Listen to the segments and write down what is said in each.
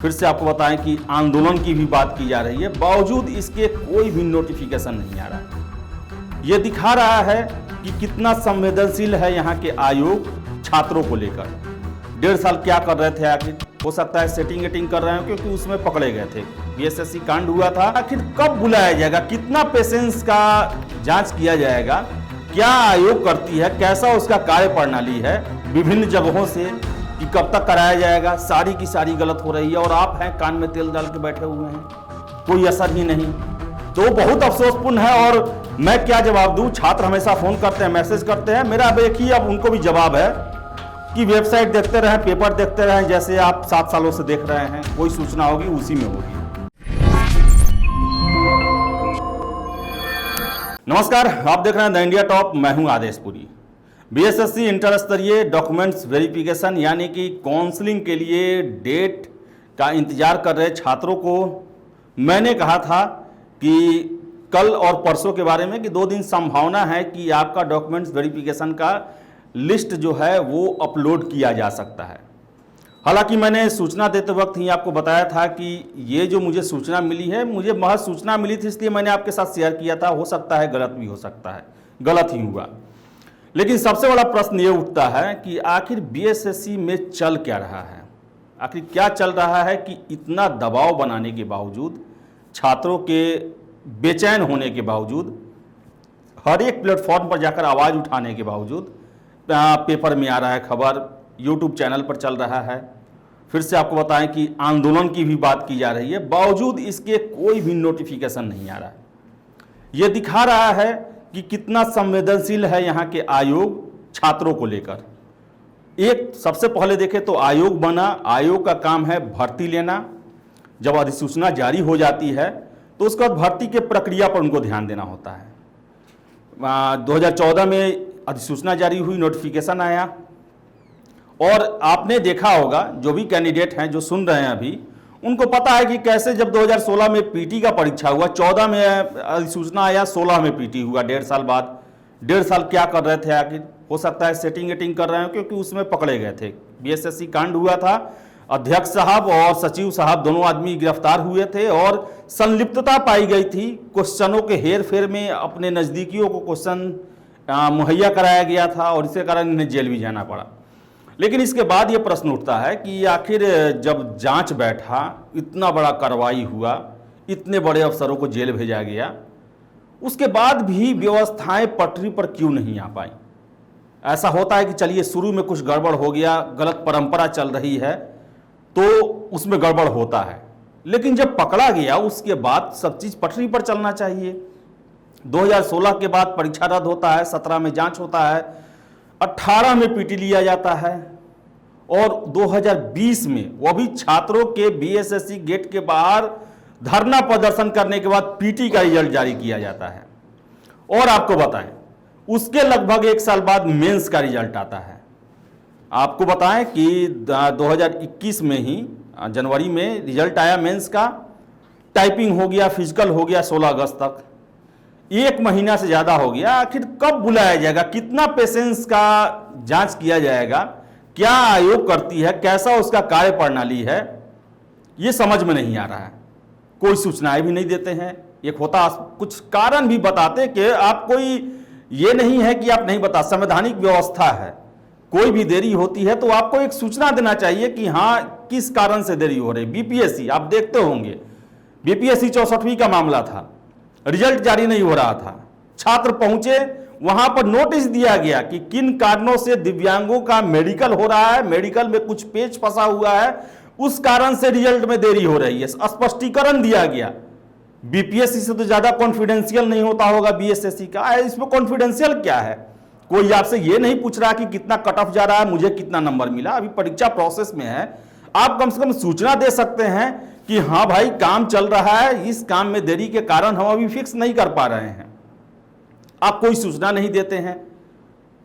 फिर से आपको बताएं कि आंदोलन की भी बात की जा रही है, बावजूद इसके कोई भी नोटिफिकेशन नहीं आ रहा। ये दिखा रहा है कि कितना संवेदनशील है यहाँ के आयोग छात्रों को लेकर। 1.5 साल क्या कर रहे थे आखिर? हो सकता है सेटिंग कर रहे हो, क्योंकि उसमें पकड़े गए थे। बीएसएससी कांड हुआ था, आखिर कब बुलाया जाएगा? कितना पेशेंस का जांच किया जाएगा? क्या आयोग करती है, कैसा उसका कार्य प्रणाली है विभिन्न जगहों से, कि कब तक कराया जाएगा? सारी की सारी गलत हो रही है और आप हैं कान में तेल डाल के बैठे हुए हैं, कोई असर ही नहीं। तो बहुत अफसोसपूर्ण है। और मैं क्या जवाब दूं? छात्र हमेशा फोन करते हैं, मैसेज करते हैं। मेरा अब एक ही अब उनको भी जवाब है कि वेबसाइट देखते रहें, पेपर देखते रहें, जैसे आप 7 सालों से देख रहे हैं। कोई सूचना होगी उसी में होगी। नमस्कार, आप देख रहे हैं द इंडिया टॉप। मैं हूं आदेशपुरी। बीएसएससी इंटर स्तरीय डॉक्यूमेंट्स वेरिफिकेशन यानी कि काउंसलिंग के लिए डेट का इंतजार कर रहे छात्रों को मैंने कहा था कि कल और परसों के बारे में कि 2 दिन संभावना है कि आपका डॉक्यूमेंट्स वेरिफिकेशन का लिस्ट जो है वो अपलोड किया जा सकता है। हालांकि मैंने सूचना देते वक्त ही आपको बताया था कि ये जो मुझे सूचना मिली है, मुझे महज सूचना मिली थी, इसलिए मैंने आपके साथ शेयर किया था। हो सकता है गलत भी हो सकता है, गलत ही हुआ। लेकिन सबसे बड़ा प्रश्न ये उठता है कि आखिर बीएसएससी में चल क्या रहा है? आखिर क्या चल रहा है कि इतना दबाव बनाने के बावजूद, छात्रों के बेचैन होने के बावजूद, हर एक प्लेटफॉर्म पर जाकर आवाज़ उठाने के बावजूद, पेपर में आ रहा है खबर, यूट्यूब चैनल पर चल रहा है। फिर से आपको बताएं कि आंदोलन की भी बात की जा रही है, बावजूद इसके कोई भी नोटिफिकेशन नहीं आ रहा है। ये दिखा रहा है कि कितना संवेदनशील है यहाँ के आयोग छात्रों को लेकर। एक सबसे पहले देखें तो आयोग बना, आयोग का काम है भर्ती लेना। जब अधिसूचना जारी हो जाती है तो उसके बाद भर्ती के प्रक्रिया पर उनको ध्यान देना होता है। 2014 में अधिसूचना जारी हुई, नोटिफिकेशन आया, और आपने देखा होगा जो भी कैंडिडेट हैं जो सुन रहे हैं अभी, उनको पता है कि कैसे जब 2016 में पीटी का परीक्षा हुआ, 14 में अधिसूचना आया, 16 में पीटी हुआ। 1.5 साल बाद 1.5 साल क्या कर रहे थे आखिर? हो सकता है सेटिंग कर रहे हो, क्योंकि उसमें पकड़े गए थे। बीएसएससी कांड हुआ था, अध्यक्ष साहब और सचिव साहब दोनों आदमी गिरफ्तार हुए थे और संलिप्तता पाई गई थी। क्वेश्चनों के हेर फेर में अपने नज़दीकियों को क्वेश्चन मुहैया कराया गया था और इसी कारण इन्हें जेल भी जाना पड़ा। लेकिन इसके बाद ये प्रश्न उठता है कि आखिर जब जांच बैठा, इतना बड़ा कार्रवाई हुआ, इतने बड़े अफसरों को जेल भेजा गया, उसके बाद भी व्यवस्थाएं पटरी पर क्यों नहीं आ पाई? ऐसा होता है कि चलिए शुरू में कुछ गड़बड़ हो गया, गलत परंपरा चल रही है तो उसमें गड़बड़ होता है, लेकिन जब पकड़ा गया उसके बाद सब चीज़ पटरी पर चलना चाहिए। 2016 के बाद परीक्षा रद्द होता है, 17 में जांच होता है, 18 में पीटी लिया जाता है और 2020 में वो भी छात्रों के बीएसएससी गेट के बाहर धरना प्रदर्शन करने के बाद पीटी का रिजल्ट जारी किया जाता है। और आपको बताएं उसके लगभग 1 साल बाद मेंस का रिजल्ट आता है। आपको बताएं कि 2021 में ही जनवरी में रिजल्ट आया मेंस का, टाइपिंग हो गया, फिजिकल हो गया 16 अगस्त तक। 1 महीना से ज़्यादा हो गया। आखिर कब बुलाया जाएगा? कितना पेशेंस का जांच किया जाएगा? क्या आयोग करती है, कैसा उसका कार्य प्रणाली है, ये समझ में नहीं आ रहा है। कोई सूचनाएं भी नहीं देते हैं। एक होता कुछ कारण भी बताते कि आप कोई, ये नहीं है कि आप नहीं बता, संवैधानिक व्यवस्था है, कोई भी देरी होती है तो आपको एक सूचना देना चाहिए कि हाँ किस कारण से देरी हो रही। बीपीएससी आप देखते होंगे, बीपीएससी 64वीं का मामला था, रिजल्ट जारी नहीं हो रहा था, छात्र पहुंचे, वहां पर नोटिस दिया गया कि किन कारणों से दिव्यांगों का मेडिकल हो रहा है, मेडिकल में कुछ पेच फंसा हुआ है, उस कारण से रिजल्ट में देरी हो रही है। स्पष्टीकरण दिया गया। बीपीएससी से तो ज्यादा कॉन्फिडेंशियल नहीं होता होगा बीएसएससी का, इसमें कॉन्फिडेंशियल क्या है? कोई आपसे ये नहीं पूछ रहा कि कितना कट ऑफ जा रहा है, मुझे कितना नंबर मिला, अभी परीक्षा प्रोसेस में है। आप कम से कम सूचना दे सकते हैं कि हाँ भाई काम चल रहा है, इस काम में देरी के कारण हम अभी फिक्स नहीं कर पा रहे हैं। आप कोई सूचना नहीं देते हैं।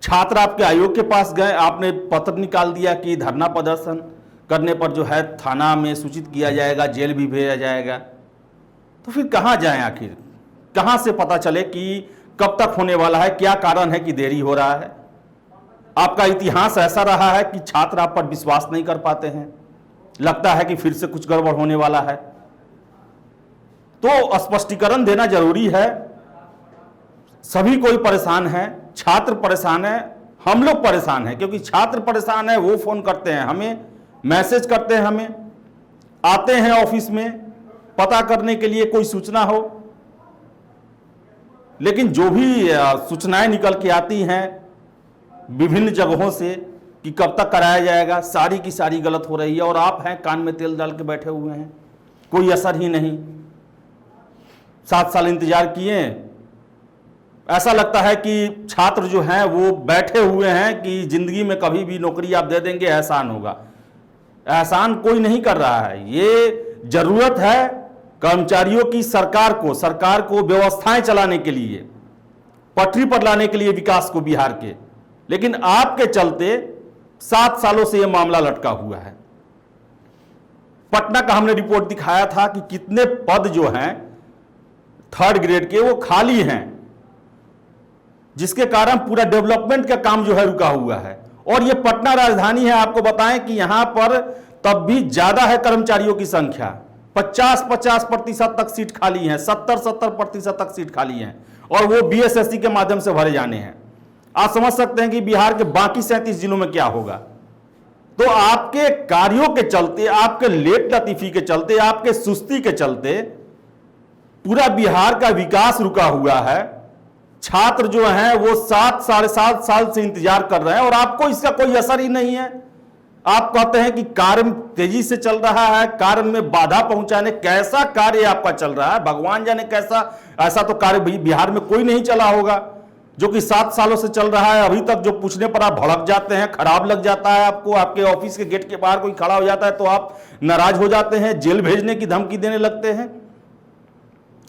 छात्र आपके आयोग के पास गए, आपने पत्र निकाल दिया कि धरना प्रदर्शन करने पर जो है थाना में सूचित किया जाएगा, जेल भी भेजा जाएगा। तो फिर कहाँ जाएं आखिर? कहाँ से पता चले कि कब तक होने वाला है, क्या कारण है कि देरी हो रहा है? आपका इतिहास ऐसा रहा है कि छात्र आप पर विश्वास नहीं कर पाते हैं। लगता है कि फिर से कुछ गड़बड़ होने वाला है। तो स्पष्टीकरण देना जरूरी है। सभी कोई परेशान है, छात्र परेशान है, हम लोग परेशान हैं, क्योंकि छात्र परेशान है, वो फोन करते हैं हमें, मैसेज करते हैं हमें, आते हैं ऑफिस में पता करने के लिए कोई सूचना हो, लेकिन जो भी सूचनाएं निकल के आती हैं विभिन्न जगहों से कि कब तक कराया जाएगा, सारी की सारी गलत हो रही है। और आप हैं कान में तेल डाल के बैठे हुए हैं, कोई असर ही नहीं। 7 साल इंतजार किए, ऐसा लगता है कि छात्र जो हैं वो बैठे हुए हैं कि जिंदगी में कभी भी नौकरी आप दे देंगे, एहसान होगा। एहसान कोई नहीं कर रहा है। ये जरूरत है कर्मचारियों की सरकार को व्यवस्थाएं चलाने के लिए, पटरी पर लाने के लिए विकास को बिहार के, लेकिन आपके चलते 7 सालों से यह मामला लटका हुआ है। पटना का हमने रिपोर्ट दिखाया था कि कितने पद जो हैं 3rd ग्रेड के वो खाली हैं, जिसके कारण पूरा डेवलपमेंट का काम जो है रुका हुआ है। और ये पटना राजधानी है, आपको बताएं कि यहां पर तब भी ज्यादा है कर्मचारियों की संख्या, 50% तक सीट खाली है, 70% तक सीट खाली है, और वो बीएसएससी के माध्यम से भरे जाने हैं। आप समझ सकते हैं कि बिहार के बाकी 37 जिलों में क्या होगा। तो आपके कार्यों के चलते, आपके लेट लतीफी के चलते, आपके सुस्ती के चलते पूरा बिहार का विकास रुका हुआ है। छात्र जो हैं वो 7 साढ़े 7 साल से इंतजार कर रहे हैं और आपको इसका कोई असर ही नहीं है। आप कहते हैं कि कार्य तेजी से चल रहा है, कार्य में बाधा पहुंचाने, कैसा कार्य आपका चल रहा है भगवान जाने कैसा। ऐसा तो कार्य बिहार में कोई नहीं चला होगा जो कि 7 सालों से चल रहा है। अभी तक जो पूछने पर आप भड़क जाते हैं, खराब लग जाता है आपको, आपके ऑफिस के गेट के बाहर कोई खड़ा हो जाता है तो आप नाराज हो जाते हैं, जेल भेजने की धमकी देने लगते हैं।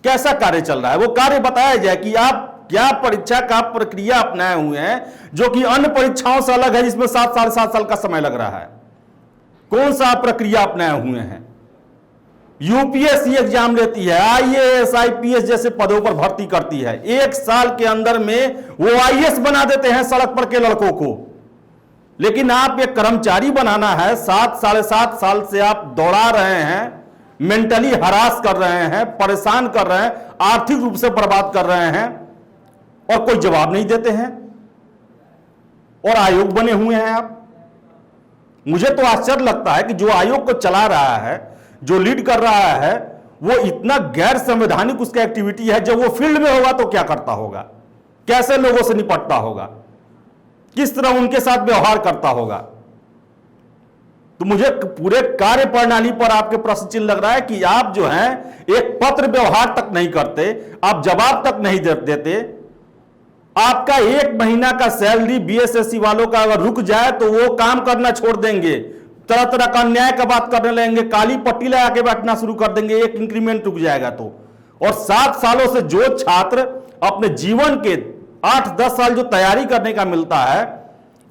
कैसा कार्य चल रहा है वो कार्य बताया जाए कि आप क्या परीक्षा का प्रक्रिया अपनाए हुए हैं जो कि अन्य परीक्षाओं से अलग है, जिसमें 7 साढ़े 7 साल का समय लग रहा है। कौन सा प्रक्रिया अपनाए हुए हैं? यूपीएससी एग्जाम लेती है, आईएएस आईपीएस जैसे पदों पर भर्ती करती है, 1 साल के अंदर में वो आईएएस बना देते हैं सड़क पर के लड़कों को। लेकिन आप एक कर्मचारी बनाना है, 7 साढ़े 7 साल से आप दौड़ा रहे हैं, मेंटली हरास कर रहे हैं, परेशान कर रहे हैं, आर्थिक रूप से बर्बाद कर रहे हैं, और कोई जवाब नहीं देते हैं, और आयोग बने हुए हैं आप। मुझे तो आश्चर्य लगता है कि जो आयोग को चला रहा है, जो लीड कर रहा है, वो इतना गैर संवैधानिक उसका एक्टिविटी है। जब वो फील्ड में होगा तो क्या करता होगा, कैसे लोगों से निपटता होगा, किस तरह उनके साथ व्यवहार करता होगा। तो मुझे पूरे कार्य प्रणाली पर आपके प्रश्न चिन्ह लग रहा है कि आप जो हैं एक पत्र व्यवहार तक नहीं करते, आप जवाब तक नहीं देते। आपका 1 महीना का सैलरी बीएसएससी वालों का अगर रुक जाए तो वो काम करना छोड़ देंगे, तरह तरह का अन्याय का बात करने लगेंगे, काली पट्टी लगा के बैठना शुरू कर देंगे, एक इंक्रीमेंट रुक जाएगा तो। और 7 सालों से जो छात्र अपने जीवन के 8-10 साल जो तैयारी करने का मिलता है,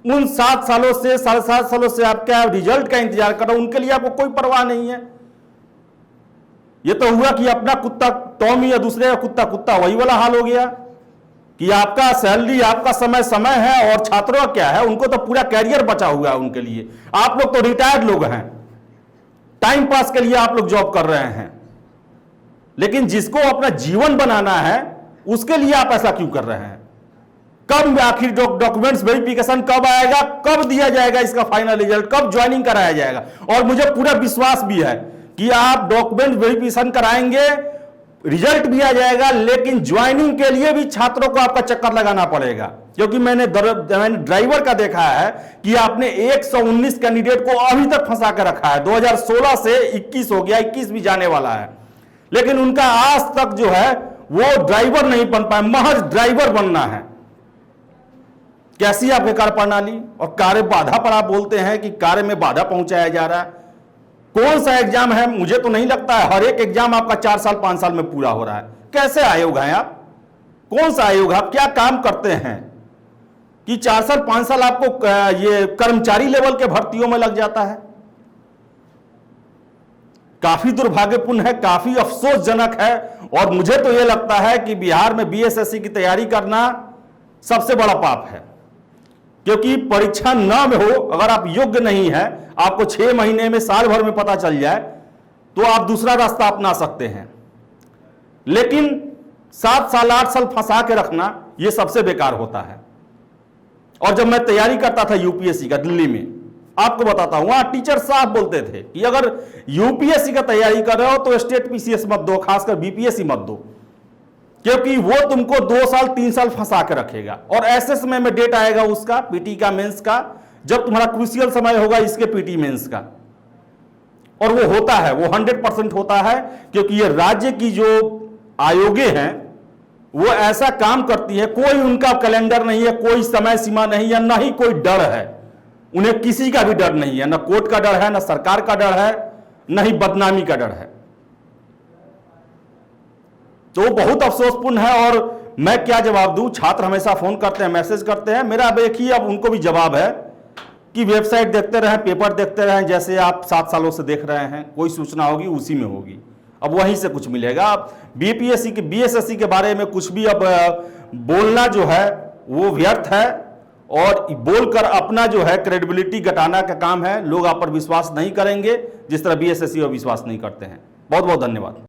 उन 7 सालों से साढ़े 7 सालों से आप क्या रिजल्ट का इंतजार कर रहे हो, उनके लिए आपको कोई परवाह नहीं है। यह तो हुआ कि अपना कुत्ता टॉमी या दूसरे का कुत्ता कुत्ता, वही वाला हाल हो गया कि आपका सैलरी, आपका समय है, और छात्रों का क्या है, उनको तो पूरा कैरियर बचा हुआ है उनके लिए। आप लोग तो रिटायर्ड लोग हैं, टाइम पास के लिए आप लोग जॉब कर रहे हैं, लेकिन जिसको अपना जीवन बनाना है उसके लिए आप ऐसा क्यों कर रहे हैं? कब आखिर डॉक्यूमेंट्स वेरिफिकेशन कब आएगा, कब दिया जाएगा इसका फाइनल रिजल्ट, कब ज्वाइनिंग कराया जाएगा? और मुझे पूरा विश्वास भी है कि आप डॉक्यूमेंट वेरिफिकेशन कराएंगे, रिजल्ट भी आ जाएगा, लेकिन ज्वाइनिंग के लिए भी छात्रों को आपका चक्कर लगाना पड़ेगा। क्योंकि मैंने ड्राइवर का देखा है कि आपने 119 कैंडिडेट को अभी तक फंसा कर रखा है। 2016 से 21 हो गया, 21 भी जाने वाला है, लेकिन उनका आज तक जो है वो ड्राइवर नहीं बन पाए, महज ड्राइवर बनना है। कैसी आपकी कार्य प्रणाली और कार्य बाधा पर आप बोलते हैं कि कार्य में बाधा पहुंचाया जा रहा है। कौन सा एग्जाम है? मुझे तो नहीं लगता है हर एक एग्जाम आपका 4 साल 5 साल में पूरा हो रहा है। कैसे आयोग हैं आप? कौन सा आयोग? आप क्या काम करते हैं कि 4 साल 5 साल आपको ये कर्मचारी लेवल के भर्तियों में लग जाता है? काफी दुर्भाग्यपूर्ण है, काफी अफसोसजनक है। और मुझे तो यह लगता है कि बिहार में बीएसएससी की तैयारी करना सबसे बड़ा पाप है। क्योंकि परीक्षा न में हो, अगर आप योग्य नहीं है, आपको 6 महीने में, साल भर में पता चल जाए, तो आप दूसरा रास्ता अपना सकते हैं। लेकिन 7 साल 8 साल फंसा के रखना, यह सबसे बेकार होता है। और जब मैं तैयारी करता था यूपीएससी का दिल्ली में, आपको बताता हूं, वहां टीचर साहब बोलते थे कि अगर यूपीएससी का तैयारी कर रहे हो तो स्टेट पीसीएस मत दो, खासकर बीपीएससी मत दो, क्योंकि वो तुमको 2 साल 3 साल फंसा के रखेगा। और ऐसे समय में डेट आएगा उसका, पीटी का, मेंस का, जब तुम्हारा क्रूशियल समय होगा इसके पीटी मेंस का। और वो होता है, वो 100% होता है, क्योंकि ये राज्य की जो आयोगे हैं वो ऐसा काम करती है, कोई उनका कैलेंडर नहीं है, कोई समय सीमा नहीं है, ना ही कोई डर है, उन्हें किसी का भी डर नहीं है, ना कोर्ट का डर है, ना सरकार का डर है, ना ही बदनामी का डर है। तो बहुत अफसोसपूर्ण है। और मैं क्या जवाब दूं, छात्र हमेशा फोन करते हैं, मैसेज करते हैं, मेरा अब एक ही अब उनको भी जवाब है कि वेबसाइट देखते रहें, पेपर देखते रहें, जैसे आप 7 सालों से देख रहे हैं, कोई सूचना होगी उसी में होगी, अब वहीं से कुछ मिलेगा। बीपीएससी के, बीएसएससी के बारे में कुछ भी अब बोलना जो है वो व्यर्थ है, और बोलकर अपना जो है क्रेडिबिलिटी घटाना का काम है। लोग आप पर विश्वास नहीं करेंगे जिस तरह बीएसएससी पर विश्वास नहीं करते हैं। बहुत बहुत धन्यवाद।